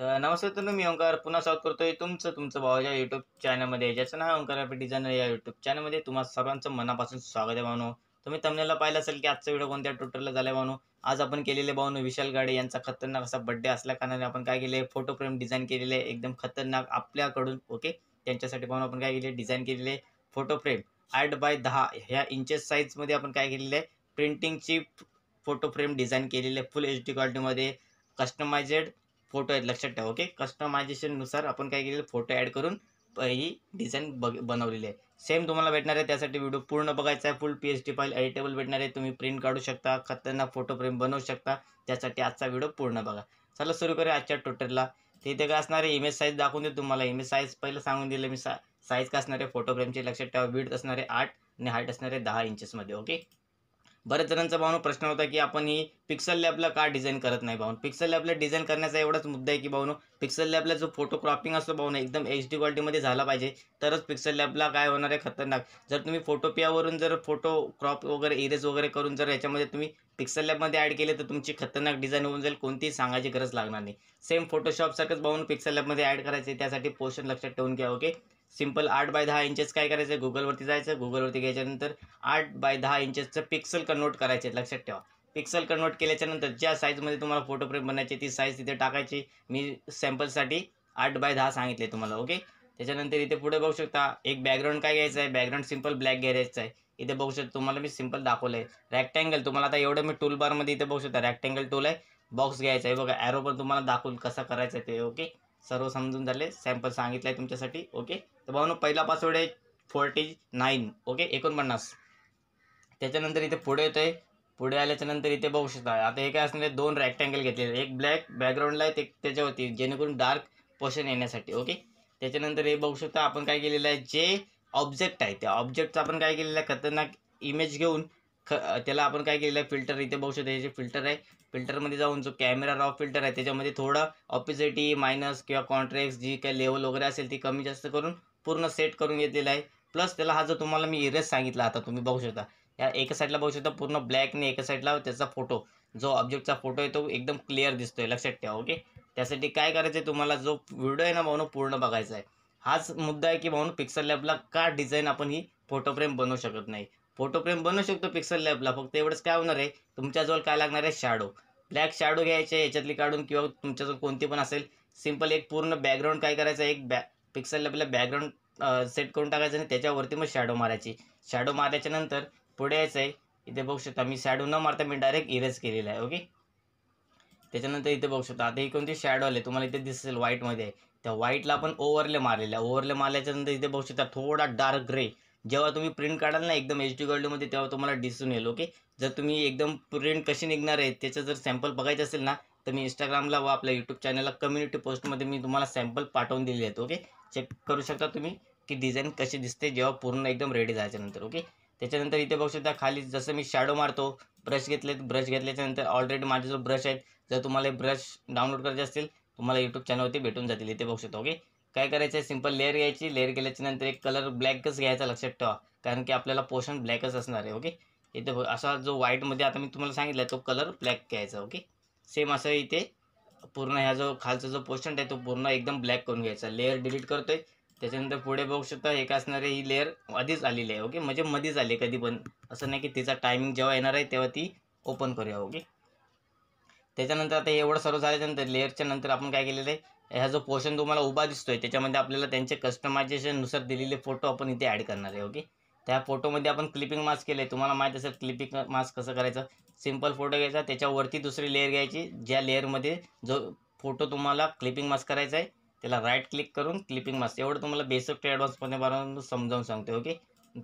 तर नमस्ते मित्रांनो, मी ओंकार पुन्हा स्वागत करतोय तुमचं भावाच्या यूट्यूब चॅनलमध्ये, ज्याचं नाव ओंकार ग्राफिक डिझायनर. या यूट्यूब चॅनलमध्ये तुम्हा सर्वांचं मनापासून स्वागत आहे भावनो. तुम्ही thumbnail पाहिलं असेल की आजचा व्हिडिओ कोणत्या ट्युटोरियलला झाला भावनो. आज आपण केलेले भावनो विशाल गाडे यांचा खतरनाक असा बर्थडे असल्या कारणाने आपण काय केले, फोटो फ्रेम डिझाईन केलेले एकदम खतरनाक आपल्याकडून. ओके, त्यांच्यासाठी भावनो आपण काय केले, डिझाईन केलेले फोटो फ्रेम 8x10 ह्या इंचेस साईजमध्ये आपण काय केलेलं आहे, प्रिंटिंगची फोटो फ्रेम डिझाईन केलेले फुल HD क्वालिटीमध्ये कस्टमाइजेड फोटो आहेत, लक्षात ठेवा. ओके, कस्टमायझेशननुसार आपण काय केलेलं, फोटो ॲड करून ही डिझाईन बनवलेली आहे. सेम तुम्हाला भेटणार आहे, त्यासाठी व्हिडिओ पूर्ण बघायचा आहे. फुल PSD फाईल एडिटेबल भेटणार आहे, तुम्ही प्रिंट काढू शकता, खतरनाक फोटो फ्रेम बनवू शकता. त्यासाठी आजचा व्हिडिओ पूर्ण बघा. चला सुरू करूया आजच्या ट्युटोरियलला. तिथे काय असणार आहे, इमेज साईज दाखवून देतो तुम्हाला. इमेज साईज पहिलं सांगून दिलं मी. साईज काय असणार आहे फोटो फ्रेमची, लक्षात ठेवा. विड्थ असणार आहे 8 आणि हाईट असणार आहे 10 इंचेसमध्ये. ओके, बऱ्याच जणांचा भावना प्रश्न होता की आपण ही पिक्सल लॅबला का डिझाईन करत नाही भावनो. पिक्सल लॅबला डिझाईन करण्याचा एवढाच मुद्दा आहे की भावनो, पिक्सल लॅबला जो फोटो क्रॉपिंग असतो भावनो, एकदम HD क्वालिटीमध्ये झाला पाहिजे, तरच पिक्सल लॅबला काय होणार आहे, खतरनाक. जर तुम्ही फोटोपियावरून जर फोटो क्रॉप वगैरे इरेज वगैरे करून जर याच्यामध्ये तुम्ही पिक्सल लॅबमध्ये ॲड केले, तर तुमची खतरनाक डिझाईन होऊन जाईल, कोणतीही सांगायची गरज लागणार नाही. सेम फोटोशॉपसारखंच भावनो पिक्सल लॅबमध्ये ॲड करायचे, त्यासाठी पोर्शन लक्षात ठेवून घ्या. ओके, सिंपल 8x10 इंचेस काय करायचं, गुगलवरती जायचं. गुगलवरती घ्यायच्यानंतर 8x10 इंचेसचं पिक्सल कन्वर्ट करायचे, लक्षात ठेवा. पिक्सल कन्वर्ट केल्याच्यानंतर ज्या साईजमध्ये तुम्हाला फोटो फ्रेम बनायची ती साईज तिथे टाकायची. मी सॅम्पलसाठी 8x10 सांगितले तुम्हाला. ओके, त्याच्यानंतर इथे पुढे बघू शकता, एक बॅकग्राऊंड काय घ्यायचं आहे, बॅकग्राऊंड सिंपल ब्लॅक घ्यायचं आहे. इथे बघू शकता तुम्हाला मी सिंपल दाखवलं आहे. रॅक्टँगल तुम्हाला आता एवढं मी टूल बारमध्ये इथे बघू शकता रॅक्टँगल टूल आहे. बॉक्स घ्यायचा आहे बघा, ॲरो पण तुम्हाला दाखवून कसं करायचं आहे ते. ओके, सर्व समजून झाले, सॅम्पल सांगितलं आहे तुमच्यासाठी. ओके, तर भावनो पहिला पासवर्ड आहे 49. ओके, 49. त्याच्यानंतर इथे पुढे येतो आहे. पुढे आल्याच्यानंतर इथे बघू शकता, आता हे काय असणार आहे, 2 रॅक्टँगल घेतलेले, एक ब्लॅक बॅकग्राऊंडला आहे त्याच्यावरती, जेणेकरून डार्क पोर्शन येण्यासाठी. ओके, त्याच्यानंतर हे बघू शकता आपण काय केलेलं आहे, जे ऑब्जेक्ट आहे त्या ऑब्जेक्टचा आपण काय केलेलं आहे, खतरनाक इमेज घेऊन त्याला आपण काय केलेलं आहे, फिल्टर. इथे बघू शकता हे जे फिल्टर आहे, फिल्टरमध्ये जाऊन जो कॅमेरा रॉ फिल्टर आहे त्याच्यामध्ये थोडं ऑपिसिटी मायनस किंवा कॉन्ट्रॅक्ट जी काही लेवल वगैरे असेल ती कमी जास्त करून पूर्ण सेट करून घेतलेला आहे. प्लस त्याला हा जो तुम्हाला मी इरेज सांगितला, आता तुम्ही बघू शकता या एका साईडला बघू शकता पूर्ण ब्लॅक आणि एका साईडला त्याचा फोटो, जो ऑब्जेक्टचा फोटो आहे तो एकदम क्लिअर दिसतोय, लक्षात ठेवा. ओके, त्यासाठी काय करायचं आहे, तुम्हाला जो व्हिडिओ आहे ना भावनो पूर्ण बघायचा आहे. हाच मुद्दा आहे की भावनो पिक्सल लॅबला का डिझाईन आपण ही फोटो फ्रेम बनवू शकत नाही. फोटो फ्रेम बनवू शकतो पिक्सल लॅबला, फक्त एवढंच काय होणार आहे, तुमच्याजवळ काय लागणार आहे, शॅडो. ब्लॅक शॅडो घ्यायचे याच्यातली काढून, किंवा तुमच्याजवळ कोणती पण असेल. सिंपल एक पूर्ण बॅकग्राऊंड काय करायचं, एक पिक्सल लॅबला बॅकग्राऊंड सेट करून टाकायचं आणि त्याच्यावरती मग शॅडो मारायची. शॅडो मारल्याच्या नंतर पुढे यायचं आहे. इथे बघू शकता मी शॅडो न मारता मी डायरेक्ट इरेज केलेला आहे. ओके, त्याच्यानंतर इथे बघू शकता, आता ही कोणती शॅडो आले तुम्हाला इथे दिसेल व्हाईटमध्ये आहे, त्या व्हाईटला आपण ओव्हरले मारलेला आहे. ओव्हरले मारल्याच्या नंतर इथे बघू शकता थोडा डार्क ग्रे. जेव्हा तुम्ही प्रिंट काढाल ना एकदम HD क्वालिटीमध्ये, तेव्हा तुम्हाला दिसून येईल. ओके, जर तुम्ही एकदम प्रिंट कशी निघणार आहे त्याचं जर सॅम्पल बघायचं असेल ना, तर मी इंस्टाग्रामला व आपल्या यूट्यूब चॅनलला कम्युनिटी पोस्टमध्ये मी तुम्हाला सॅम्पल पाठवून दिले आहेत. ओके, चेक करू शकता तुम्ही की डिझाईन कशी दिसते जेव्हा पूर्ण एकदम रेडी झाल्याच्यानंतर. ओके, त्याच्यानंतर इथे बघू शकता खाली जसं मी शॅडो मारतो, ब्रश घेतल्याच्या नंतर ऑलरेडी माझे जो ब्रश आहेत, जर तुम्हाला हे ब्रश डाउनलोड करायचे असतील तुम्हाला यूट्यूब चॅनलवरती भेटून जातील. इथे बघू शकता. ओके, काय करायचं आहे, सिंपल लेअर घ्यायची. लेअर केल्याच्या नंतर एक कलर ब्लॅकच घ्यायचा, लक्षात ठेवा, कारण की आपल्याला पोर्शन ब्लॅकच असणार आहे. ओके, इथे असा जो व्हाईटमध्ये आता मी तुम्हाला सांगितलं तो कलर ब्लॅक घ्यायचा. ओके, सेम असं इथे पूर्ण ह्या जो खालचा जो पोर्शन आहे तो पूर्ण एकदम ब्लॅक करून घ्यायचा. लेअर डिलीट करतोय. त्याच्यानंतर पुढे बघू शकता हे काय असणार आहे, ही लेअर आधीच आलेली आहे. ओके, म्हणजे मध्येच आली कधी पण, असं नाही की तिचा टायमिंग जेव्हा येणार आहे तेव्हा ती ओपन करूया. ओके, त्याच्यानंतर आता एवढं सर्व झाल्यानंतर लेअरच्या नंतर आपण काय केलेलं आहे, ह्या जो पोर्शन तुम्हाला उभा दिसतोय त्याच्यामध्ये आपल्याला त्यांचे कस्टमायझेशननुसार दिलेले फोटो आपण इथे ॲड करणार आहे. ओके, त्या फोटोमध्ये आपण क्लिपिंग मास्क केलं आहे, तुम्हाला माहीत असेल क्लिपिंग मास्क कसं करायचं. सिंपल फोटो घ्यायचा, त्याच्यावरती दुसरी लेअर घ्यायची, ज्या लेअरमध्ये जो फोटो तुम्हाला क्लिपिंग मास्क करायचा आहे त्याला राईट क्लिक करून क्लिपिंग मास्क, एवढं तुम्हाला बेसिक ते ॲडव्हान्समध्ये समजावून सांगतो. ओके,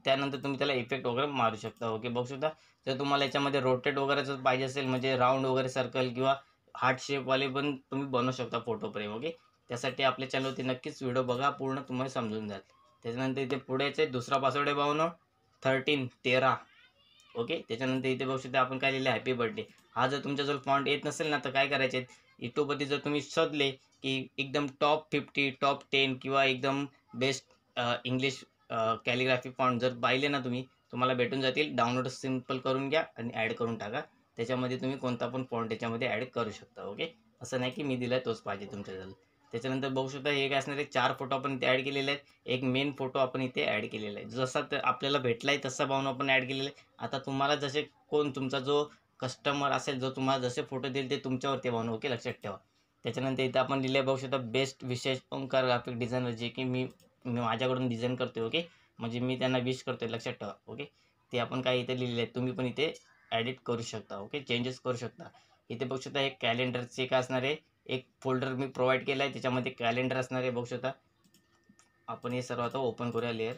त्यानंतर तुम्ही त्याला इफेक्ट वगैरे मारू शकता. ओके, बघू शकता. जर तुम्हाला याच्यामध्ये रोटेट वगैरे जर पाहिजे असेल, म्हणजे राऊंड वगैरे सर्कल किंवा हार्ट शेपवाले पण तुम्ही बनवू शकता फोटो फ्रेम. ओके, त्यासाठी आपल्या चॅनलवरती नक्कीच व्हिडिओ बघा, पूर्ण तुम्हाला समजून जाईल. त्याच्यानंतर इथे पुढे यायचे, दुसरा पासवर्ड आहे भावनो 13. ओके, त्याच्यानंतर इथे बघू शकता आपण काय लिहिलं, हॅपी बर्थडे. हा जर तुमच्याजवळ फॉन्ट येत नसेल ना, तर काय करायचे, यूट्यूबवरती जर तुम्ही शोधले की एकदम टॉप 50, टॉप 10 किंवा एकदम बेस्ट इंग्लिश कॅलिग्राफी फॉन्ट जर पाहिले ना तुम्ही, तुम्हाला भेटून जातील. डाउनलोड सिंपल करून घ्या आणि ॲड करून टाका. त्याच्यामध्ये तुम्ही कोणता पण फॉन्ट याच्यामध्ये ॲड करू शकता. ओके, असं नाही की मी दिलाय तोच पाहिजे तुमच्याजवळ. त्याच्यानंतर बघू शकता हे काय असणार आहे, 4 फोटो आपण इथे ॲड केलेले आहेत. एक मेन फोटो आपण इथे ॲड केलेला आहे. जसा तर आपल्याला भेटलाय तसा भावना आपण ॲड केलेला आहे. आता तुम्हाला जसे कोण तुमचा जो कस्टमर असेल, जो तुम्हाला जसे फोटो देईल ते तुमच्यावरती भावना. ओके, लक्षात ठेवा. त्याच्यानंतर इथं आपण लिहिलंय बघू शकता, बेस्ट विशेष ओंकार ग्राफिक डिझायनर, जे की मी मी माझ्याकडून डिझाइन करतोय. ओके, म्हणजे मी त्यांना विश करतोय, लक्षात ठेवा. ओके, ते आपण काय इथे लिहिलेले आहे. तुम्ही पण इथे एडिट करू शकता. ओके, चेंजेस करू शकता. इथे बघू शकता एक कॅलेंडरचे काय असणार आहे, एक फोल्डर मी प्रोव्हाइड केला आहे. त्याच्यामध्ये कॅलेंडर असणार आहे, बघू शकता. आपण हे सर्व आता ओपन करूया लेअर.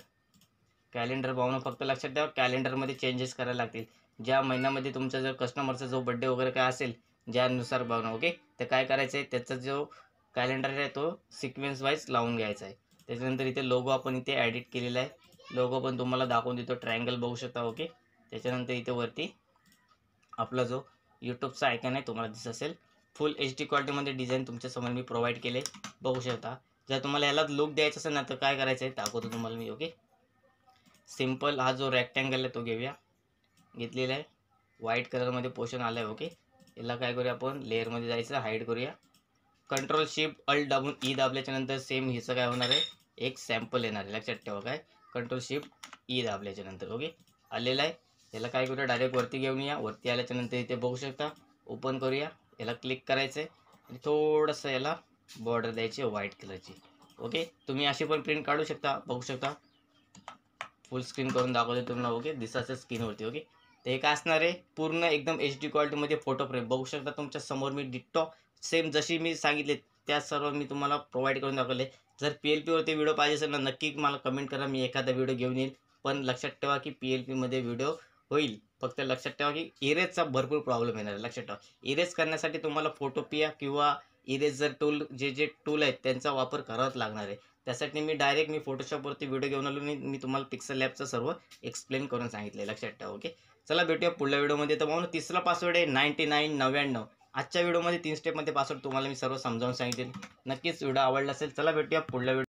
कॅलेंडर पाहून फक्त लक्षात ठेवा, कॅलेंडरमध्ये चेंजेस करायला लागतील. ज्या महिन्यामध्ये तुमचा जर कस्टमरचा जो बड्डे वगैरे काय असेल, ज्यानुसार भावना. ओके, तर काय करायचं आहे, त्याचा जो कॅलेंडर आहे तो सिक्वेन्स वाईज लावून घ्यायचा आहे. त्याच्यानंतर इथे लोगो आपण इथे एडिट केलेला आहे. लोगो पण तुम्हाला दाखवून देतो, ट्रायंगल बघू शकता. ओके, त्याच्यानंतर इथे वरती आपला जो यूट्यूबचा आयकॉन आहे तुम्हाला दिसत असेल. फुल एच डी क्वालिटीमध्ये डिझाईन तुमच्यासमोर मी प्रोव्हाइड केले, बघू शकता. जर तुम्हाला याला लुक द्यायचा असेल ना, तर काय करायचं आहे दाखवतो तुम्हाला मी. ओके, सिम्पल हा जो रेक्टँगल आहे तो घेऊया, घेतलेला आहे. व्हाईट कलरमध्ये पोर्शन आला आहे. ओके, याला काय करूया, आपण लेअरमध्ये जायचं, हाईड करूया. कंट्रोल शिफ्ट अल्ट दाबून ई दाबल्याच्यानंतर सेम हिचं काय होणार आहे, एक सॅम्पल येणार आहे. लक्षात ठेवा, काय कंट्रोल शिफ्ट ई दाबल्याच्यानंतर. ओके, आलेला आहे. याला काय करूया, डायरेक्ट वरती घेऊन या. वरती आल्याच्यानंतर इथे बघू शकता, ओपन करूया. याला क्लिक करायचं आहे आणि थोडंसं याला बॉर्डर द्यायची व्हाईट कलरची. ओके, तुम्ही अशी पण प्रिंट काढू शकता, बघू शकता. फुल स्क्रीन करून दाखवते तुम्हाला. ओके, दिसायचं स्क्रीनवरती. ओके, ते काय असणार आहे, पूर्ण एकदम एच डी क्वालिटीमध्ये फोटो फ्रेम बघू शकता. तुमच्या समोर मी डिट्टो सेम जशी मी सांगितले त्या सर्व मी तुम्हाला प्रोव्हाइड करून दाखवले. जर PLPवरती व्हिडिओ पाहिजे असेल ना, नक्की मला कमेंट करा, मी एखादा व्हिडिओ घेऊन येईल. पण लक्षात ठेवा की PLPमध्ये व्हिडिओ होईल, फक्त लक्षात ठेवा की इरेजचा भरपूर प्रॉब्लेम येणार आहे. लक्षात ठेवा, इरेज करण्यासाठी तुम्हाला फोटोपिया किंवा इरेजर टूल, जे टूल आहेत त्यांचा वापर करावाच लागणार आहे. त्यासाठी मी डायरेक्ट फोटोशॉपवरती व्हिडिओ घेऊन आलो, मी तुम्हाला पिक्सल लॅबचं सर्व एक्सप्लेन करून सांगितलं आहे. लक्षात ठेवा. ओके, चला भेटूया पुढल्या व्हिडिओमध्ये. तर म्हणून तिसरा पासवर्ड आहे 9999. आजच्या व्हिडिओमध्ये 3 स्टेपमध्ये पासवर्ड तुम्हाला मी सर्व समजावून सांगितले. नक्कीच व्हिडिओ आवडला असेल. चला भेटूया पुढल्या व्हिडिओ.